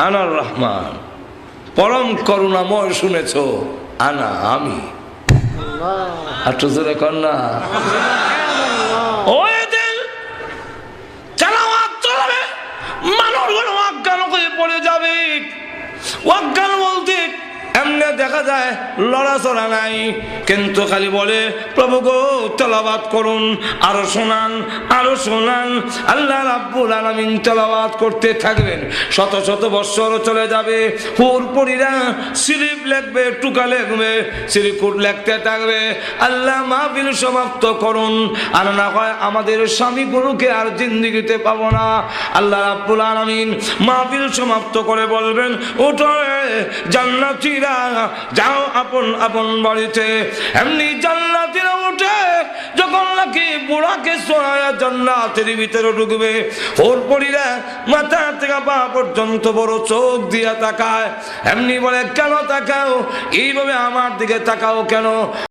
আনার রহমান, পরম করুণাময়। শুনেছ, আনা আমি। একটু জোরে কন্যা। মানুষগুলো অজ্ঞান হয়ে পড়ে যাবে। অজ্ঞান বলতে এমনি দেখা যায় লড়াচড়া নাই, কিন্তু খালি বলে প্রভু গো তেলাওয়াত করুন, আরো শোনান, আরো শোনান। আল্লাহ রাব্বুল আলামিন তেলাওয়াত করতে থাকবেন। শত শত বৎসর চলে যাবে, হুরপুরীরা স্লিপ লিখবে, টুকা লিখবে, সিরিকুট লিখতে থাকবে। আল্লাহ মাহফিল সমাপ্ত করুন, আর না হয় আমাদের স্বামীগুলোকে আর জিন্দেগিতে পাবো না। আল্লাহ রাব্বুল আলামিন মাহফিল সমাপ্ত করে বলবেন, ওঠো জান্নাতীরা, যাও আপন আপন বাড়িতে। এমনি জান্নাতীরা উঠে যখন নাকি বুড়াকে সরায়া জান্নাতের ভিতরে ঢুকবে, হুরপুরীরা মাথা থেকে পা পর্যন্ত বড় চোখ দিয়া তাকায়। এমনি বলে, কেন তাকাও? এইভাবে আমার দিকে তাকাও কেন?